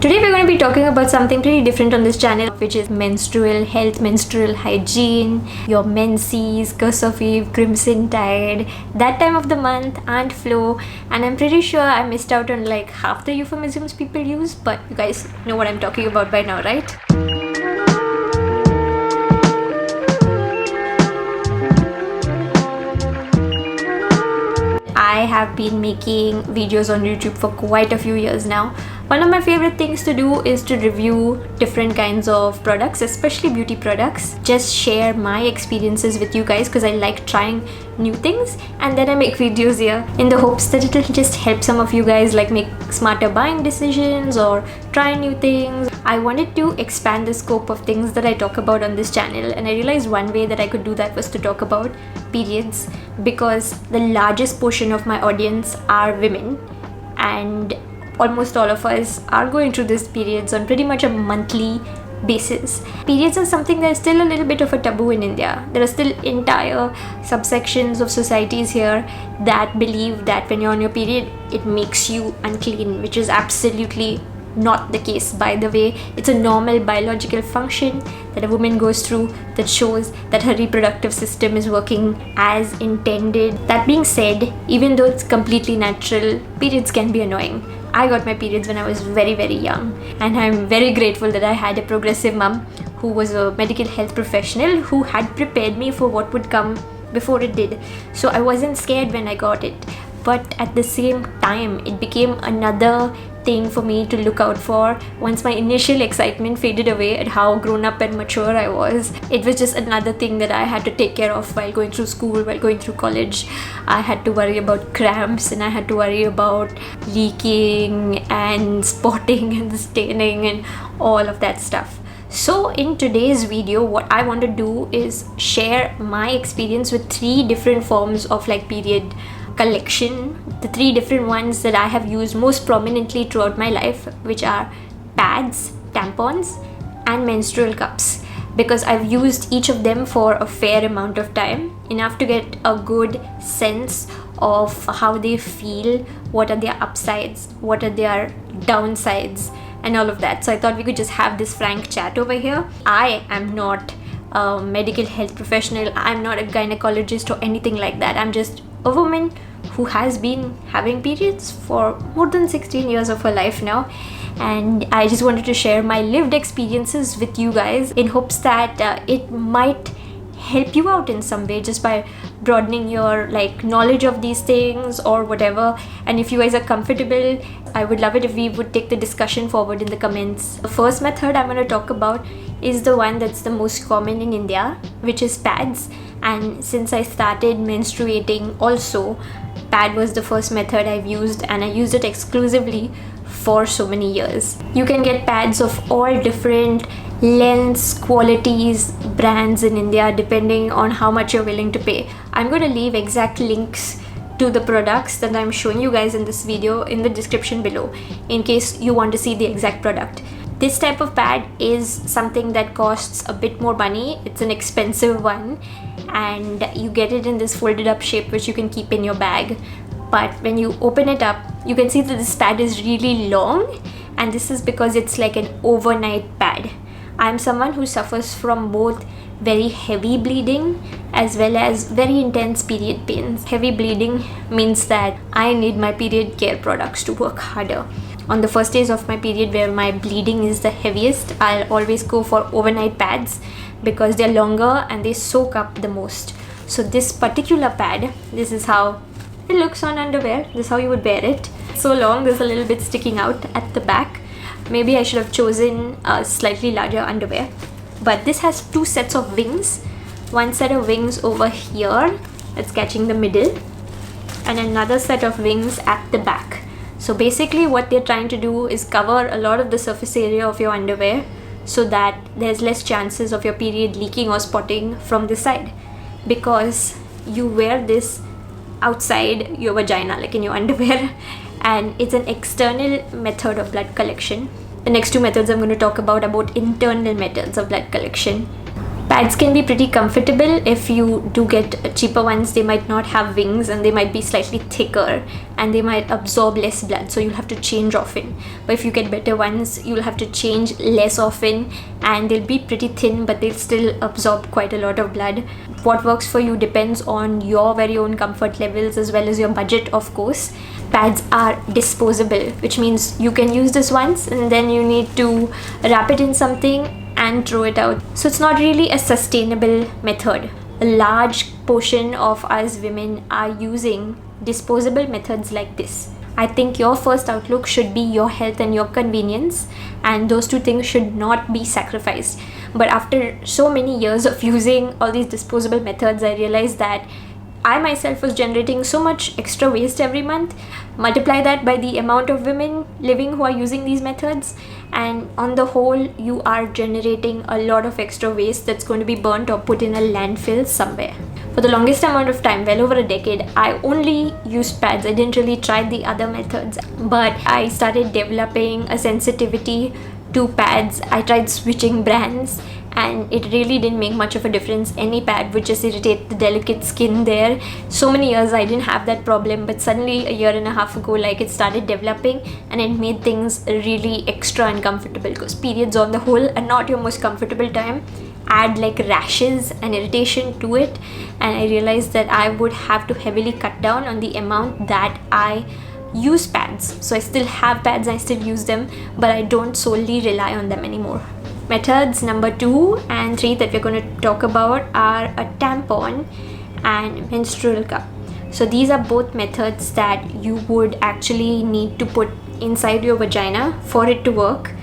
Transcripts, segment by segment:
Today we're going to be talking about something pretty different on this channel, which is menstrual health, menstrual hygiene, your menses, ʟᴠᴜ crimson tide, that time of the month, and flow. And I'm pretty sure I missed out on like half the euphemisms people use, but you guys know what I'm talking about by now, right? I have been making videos on YouTube for quite a few years now. One of my favorite things to do is to review different kinds of products, especially beauty products. Just share my experiences with you guys because I like trying new things, and then I make videos here in the hopes that it'll just help some of you guys like make smarter buying decisions or try new things. I wanted to expand the scope of things that I talk about on this channel, and I realized one way that I could do that was to talk about periods, because the largest portion of my audience are women, and almost all of us are going through these periods on pretty much a monthly basis. Periods are something that is still a little bit of a taboo in India. There are still entire subsections of societies here that believe that when you're on your period, it makes you unclean, which is absolutely not the case, by the way. It's a normal biological function that a woman goes through that shows that her reproductive system is working as intended. That being said, even though it's completely natural, periods can be annoying. I got my periods when I was very young, and I'm very grateful that I had a progressive mom who was a medical health professional who had prepared me for what would come before it did. So I wasn't scared when I got it, but at the same time it became another thing for me to look out for once my initial excitement faded away at how grown up and mature I was. It was just another thing that I had to take care of while going through school, while going through college. I had to worry about cramps, and I had to worry about leaking and spotting and staining and all of that stuff. So in today's video, what I want to do is share my experience with 3 different forms of like period collection, the 3 different ones that I have used most prominently throughout my life, which are pads, tampons, and menstrual cups, because I've used each of them for a fair amount of time, enough to get a good sense of how they feel, what are their upsides, what are their downsides, and all of that. So I thought we could just have this frank chat over here. I am not a medical health professional, I'm not a gynecologist or anything like that. I'm just a woman who has been having periods for more than 16 years of her life now, and I just wanted to share my lived experiences with you guys in hopes that it might help you out in some way, just by broadening your like knowledge of these things or whatever. And if you guys are comfortable, I would love it if we would take the discussion forward in the comments. The first method I'm going to talk about is the one that's the most common in India, which is pads. And since I started menstruating also, pad was the first method I've used, and I used it exclusively for so many years. You can get pads of all different lengths, qualities, brands in India depending on how much you're willing to pay. I'm going to leave exact links to the products that I'm showing you guys in this video in the description below, in case you want to see the exact product. This type of pad is something that costs a bit more money. It's an expensive one, and you get it in this folded up shape which you can keep in your bag. But when you open it up, you can see that this pad is really long, and this is because it's like an overnight pad. I'm someone who suffers from both very heavy bleeding as well as very intense period pains. Heavy bleeding means that I need my period care products to work harder. On the first days of my period where my bleeding is the heaviest, I'll always go for overnight pads because they're longer and they soak up the most. So this particular pad, this is how it looks on underwear. This is how you would wear it. So long, there's a little bit sticking out at the back. Maybe I should have chosen a slightly larger underwear. But this has 2 sets of wings. One set of wings over here that's catching the middle, and another set of wings at the back. So basically what they're trying to do is cover a lot of the surface area of your underwear so that there's less chances of your period leaking or spotting from the side, because you wear this outside your vagina, like in your underwear, and it's an external method of blood collection. The next 2 methods I'm going to talk about internal methods of blood collection. Pads can be pretty comfortable. If you do get cheaper ones, they might not have wings and they might be slightly thicker and they might absorb less blood, so you'll have to change often. But if you get better ones, you'll have to change less often and they'll be pretty thin, but they'll still absorb quite a lot of blood. What works for you depends on your very own comfort levels as well as your budget, of course. Pads are disposable, which means you can use this once and then you need to wrap it in something and throw it out. So it's not really a sustainable method. A large portion of us women are using disposable methods like this. I think your first outlook should be your health and your convenience, and those two things should not be sacrificed. But after so many years of using all these disposable methods, I realized that I myself was generating so much extra waste every month. Multiply that by the amount of women living who are using these methods, and on the whole, you are generating a lot of extra waste that's going to be burnt or put in a landfill somewhere. For the longest amount of time, well over a decade, I only used pads. I didn't really try the other methods, but I started developing a sensitivity to pads. I tried switching brands and it really didn't make much of a difference. Any pad would just irritate the delicate skin there. So many years I didn't have that problem, but suddenly a year and a half ago, like, it started developing and it made things really extra uncomfortable, because periods on the whole are not your most comfortable time. Add like rashes and irritation to it, and I realized that I would have to heavily cut down on the amount that I use pads. So I still have pads, I still use them, but I don't solely rely on them anymore. Methods number 2 and 3 that we're going to talk about are a tampon and menstrual cup. So these are both methods that you would actually need to put inside your vagina for it to work,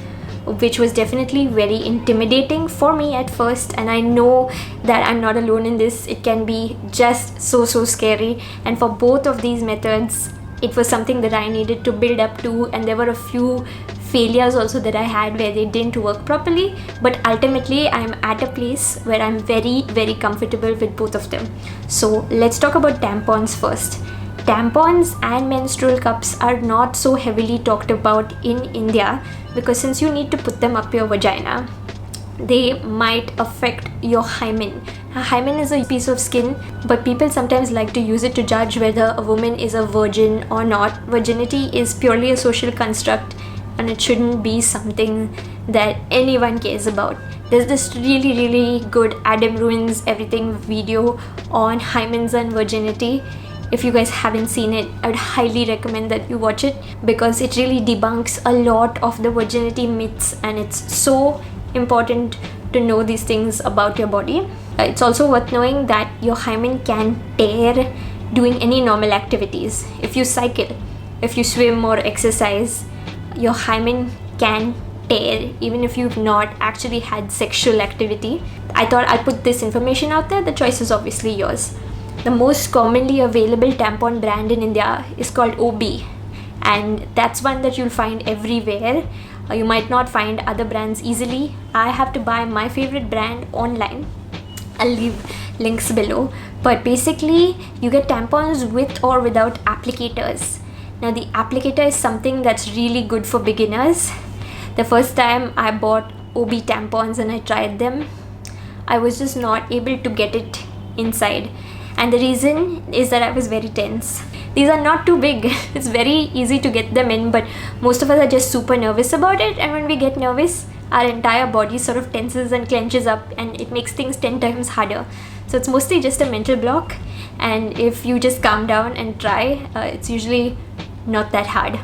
which was definitely very intimidating for me at first, and I know that I'm not alone in this. It can be just so scary, and for both of these methods it was something that I needed to build up to, and there were a few failures also that I had where they didn't work properly, but ultimately I'm at a place where I'm very comfortable with both of them. So let's talk about tampons first. Tampons and menstrual cups are not so heavily talked about in India, because since you need to put them up your vagina, they might affect your hymen. A hymen is a piece of skin, but people sometimes like to use it to judge whether a woman is a virgin or not. Virginity is purely a social construct, and it shouldn't be something that anyone cares about. There's this really good Adam Ruins Everything video on hymens and virginity. If you guys haven't seen it, I would highly recommend that you watch it, because it really debunks a lot of the virginity myths, and it's so important to know these things about your body. It's also worth knowing that your hymen can tear doing any normal activities. If you cycle, if you swim or exercise, your hymen can tear even if you've not actually had sexual activity. I thought I'll put this information out there. The choice is obviously yours. The most commonly available tampon brand in India is called OB, and that's one that you'll find everywhere. You might not find other brands easily. I have to buy my favorite brand online. I'll leave links below. But basically, you get tampons with or without applicators. Now, the applicator is something that's really good for beginners. The first time I bought OB tampons and I tried them, I was just not able to get it inside. And the reason is that I was very tense. These are not too big. It's very easy to get them in, but most of us are just super nervous about it. And when we get nervous, our entire body sort of tenses and clenches up, and it makes things 10 times harder. So it's mostly just a mental block. And if you just calm down and try, it's usually not that hard.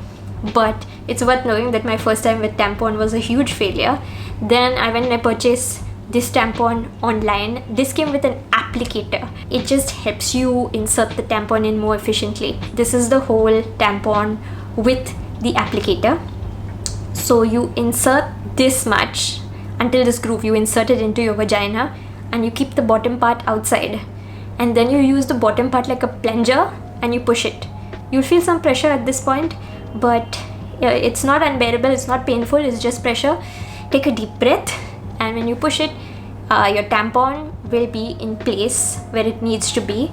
But it's worth knowing that my first time with tampon was a huge failure. Then I went and I purchased this tampon online. This came with an applicator. It just helps you insert the tampon in more efficiently. This is the whole tampon with the applicator. So you insert this much until this groove. You insert it into your vagina and you keep the bottom part outside. And then you use the bottom part like a plunger and you push it. You'll feel some pressure at this point, but it's not unbearable, it's not painful, it's just pressure. Take a deep breath, and when you push it, your tampon will be in place where it needs to be,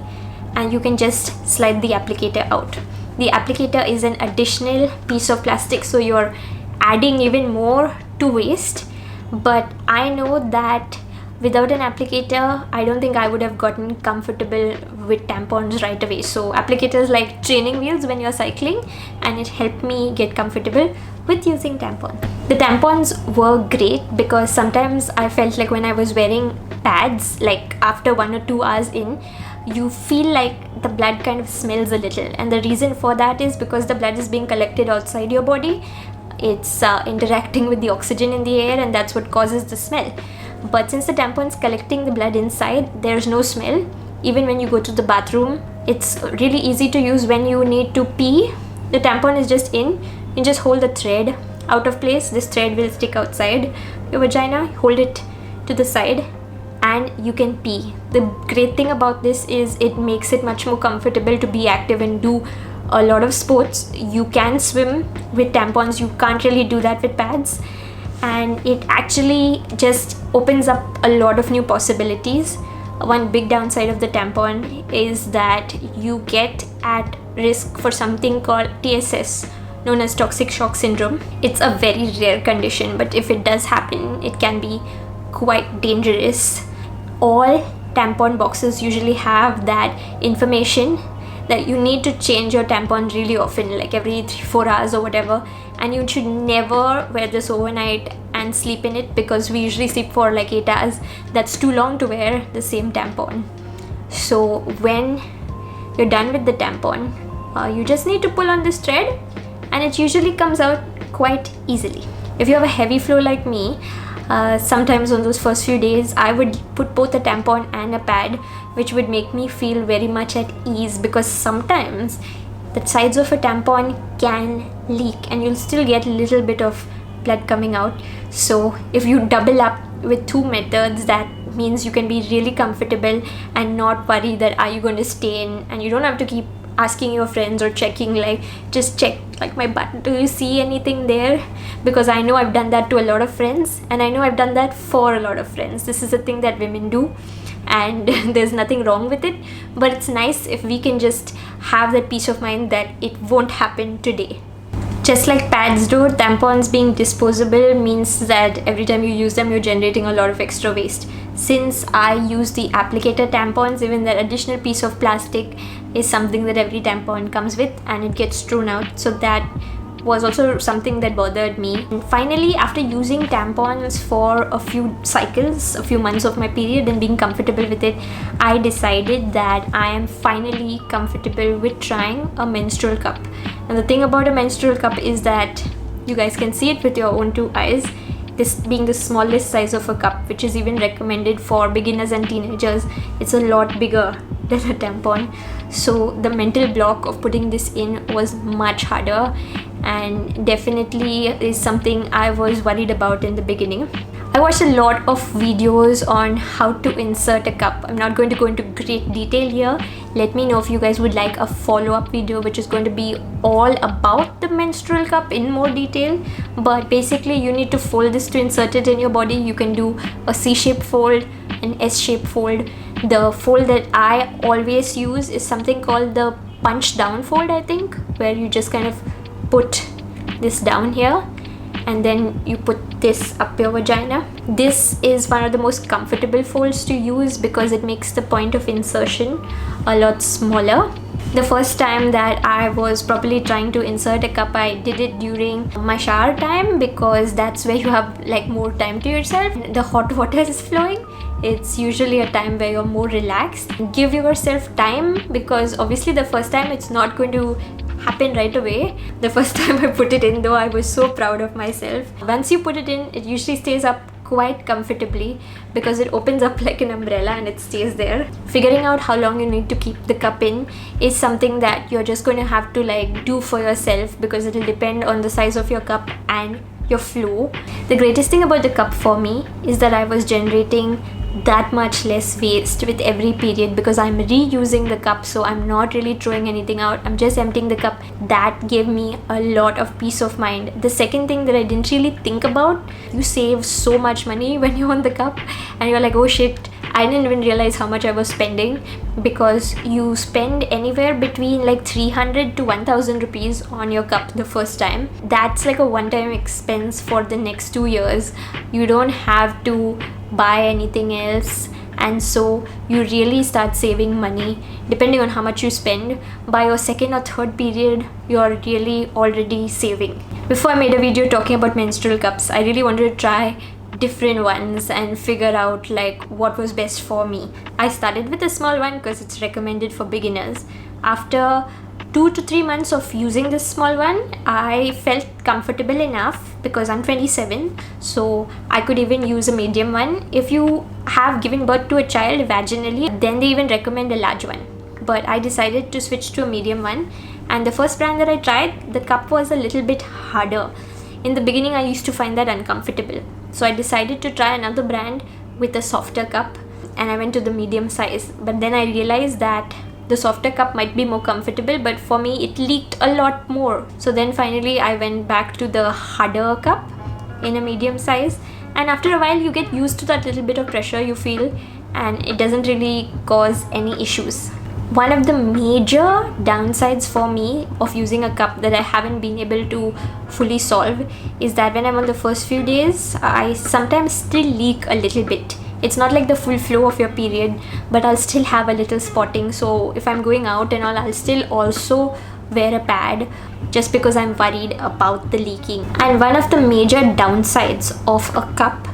and you can just slide the applicator out. The applicator is an additional piece of plastic, so you're adding even more to waste. But I know that Without an applicator, I don't think I would have gotten comfortable with tampons right away. So applicators like training wheels when you're cycling, and it helped me get comfortable with using tampon. The tampons were great because sometimes I felt like when I was wearing pads, like after 1 or 2 hours in, you feel like the blood kind of smells a little, and the reason for that is because the blood is being collected outside your body. It's interacting with the oxygen in the air, and that's what causes the smell. But since the tampon is collecting the blood inside, there's no smell. Even when you go to the bathroom, it's really easy to use. When you need to pee, the tampon is just in. You just hold the thread out of place. This thread will stick outside your vagina. Hold it to the side and you can pee. The great thing about this is it makes it much more comfortable to be active and do a lot of sports. You can swim with tampons. You can't really do that with pads. And it actually just opens up a lot of new possibilities. One big downside of the tampon is that you get at risk for something called TSS, known as toxic shock syndrome. It's a very rare condition, but if it does happen, it can be quite dangerous. All tampon boxes usually have that information that you need to change your tampon really often, like every 3-4 hours or whatever, and you should never wear this overnight and sleep in it, because we usually sleep for like 8 hours. That's too long to wear the same tampon. So when you're done with the tampon, you just need to pull on this thread and it usually comes out quite easily. If you have a heavy flow like me, sometimes on those first few days I would put both a tampon and a pad, which would make me feel very much at ease, because sometimes the sides of a tampon can leak and you'll still get a little bit of blood coming out. So if you double up with 2 methods, that means you can be really comfortable and not worry that are you going to stain, and you don't have to keep asking your friends or checking, like just check like my butt, do you see anything there? Because I know I've done that to a lot of friends, and I know I've done that for a lot of friends. This is a thing that women do, and there's nothing wrong with it, but it's nice if we can just have that peace of mind that it won't happen today. Just like pads do, tampons being disposable means that every time you use them, you're generating a lot of extra waste. Since I use the applicator tampons, even that additional piece of plastic is something that every tampon comes with, and it gets thrown out. So that was also something that bothered me. And finally, after using tampons for a few cycles, a few months of my period, and being comfortable with it, I decided that I am finally comfortable with trying a menstrual cup. And the thing about a menstrual cup is that you guys can see it with your own 2 eyes. This being the smallest size of a cup, which is even recommended for beginners and teenagers. It's a lot bigger than a tampon. So the mental block of putting this in was much harder, and definitely is something I was worried about in the beginning. I watched a lot of videos on how to insert a cup. I'm not going to go into great detail here. Let me know if you guys would like a follow-up video which is going to be all about the menstrual cup in more detail. But basically you need to fold this to insert it in your body. You can do a C-shaped fold, an S-shaped fold. The fold that I always use is something called the punch down fold, I think, where you just kind of put this down here and then you put this up your vagina. This is one of the most comfortable folds to use because it makes the point of insertion a lot smaller. The first time that I was properly trying to insert a cup, I did it during my shower time, because that's where you have like more time to yourself. The hot water is flowing. It's usually a time where you're more relaxed. Give yourself time, because obviously the first time it's not going to happen right away. The first time I put it in, though, I was so proud of myself. Once you put it in, it usually stays up quite comfortably because it opens up like an umbrella and it stays there. Figuring out how long you need to keep the cup in is something that you're just going to have to like do for yourself, because it'll depend on the size of your cup and your flow. The greatest thing about the cup for me is that I was generating that much less waste with every period, because I'm reusing the cup, so I'm not really throwing anything out. I'm just emptying the cup. That gave me a lot of peace of mind. The second thing that I didn't really think about, you save so much money when you're on the cup and you're like, oh shit, I didn't even realize how much I was spending, because you spend anywhere between like 300 to 1000 rupees on your cup the first time. That's like a one-time expense for the next 2 years. You don't have to buy anything else, and so you really start saving money depending on how much you spend. By your second or third period, you're really already saving. Before I made a video talking about menstrual cups, I really wanted to try different ones and figure out like what was best for me. I started with a small one because it's recommended for beginners. After 2 to 3 months of using this small one, I felt comfortable enough, because I'm 27, so I could even use a medium one. If you have given birth to a child vaginally, then they even recommend a large one, but I decided to switch to a medium one. And the first brand that I tried, the cup was a little bit harder. In the beginning, I used to find that uncomfortable, so I decided to try another brand with a softer cup, and I went to the medium size. But then I realized that the softer cup might be more comfortable, but for me it leaked a lot more. So then finally I went back to the harder cup in a medium size, and after a while you get used to that little bit of pressure you feel, and it doesn't really cause any issues. One of the major downsides for me of using a cup that I haven't been able to fully solve is that when I'm on the first few days, I sometimes still leak a little bit. It's not like the full flow of your period, but I'll still have a little spotting. So if I'm going out and all, I'll still also wear a pad just because I'm worried about the leaking. And one of the major downsides of a cup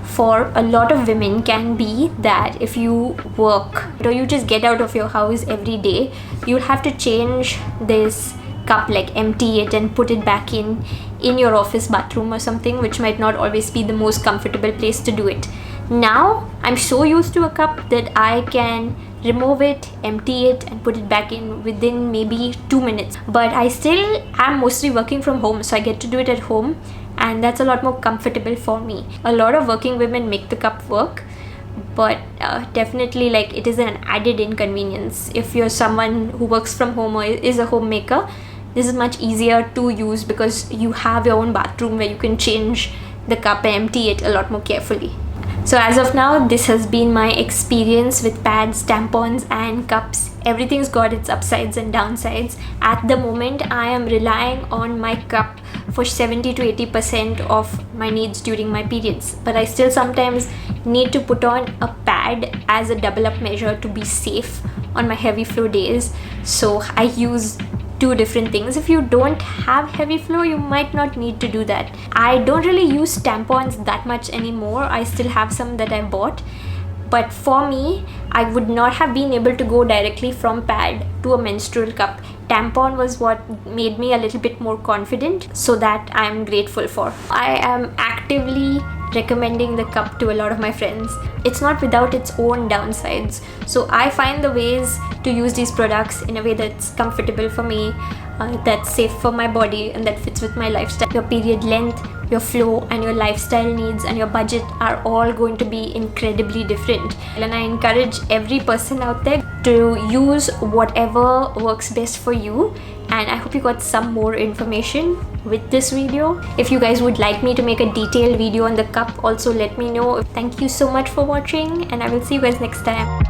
for a lot of women can be that if you work or you just get out of your house every day, you'll have to change this cup, like empty it and put it back in your office bathroom or something, which might not always be the most comfortable place to do it. Now I'm so used to a cup that I can remove it, empty it and put it back in within maybe 2 minutes. But I still am mostly working from home, so I get to do it at home, and that's a lot more comfortable for me. A lot of working women make the cup work, but definitely like it is an added inconvenience. If you're someone who works from home or is a homemaker, this is much easier to use because you have your own bathroom where you can change the cup and empty it a lot more carefully. So as of now, this has been my experience with pads, tampons and cups. Everything's got its upsides and downsides. At the moment, I am relying on my cup for 70 to 80% of my needs during my periods. But I still sometimes need to put on a pad as a double up measure to be safe on my heavy flow days. So I use two different things. If you don't have heavy flow, you might not need to do that. I don't really use tampons that much anymore. I still have some that I bought, but for me, I would not have been able to go directly from pad to a menstrual cup. Tampon was what made me a little bit more confident, so that I'm grateful for. I am actively recommending the cup to a lot of my friends. It's not without its own downsides. So I find the ways to use these products in a way that's comfortable for me, that's safe for my body and that fits with my lifestyle. Your period length, your flow and your lifestyle needs and your budget are all going to be incredibly different. And I encourage every person out there to use whatever works best for you. And I hope you got some more information with this video. If you guys would like me to make a detailed video on the cup, also let me know. Thank you so much for watching, and I will see you guys next time.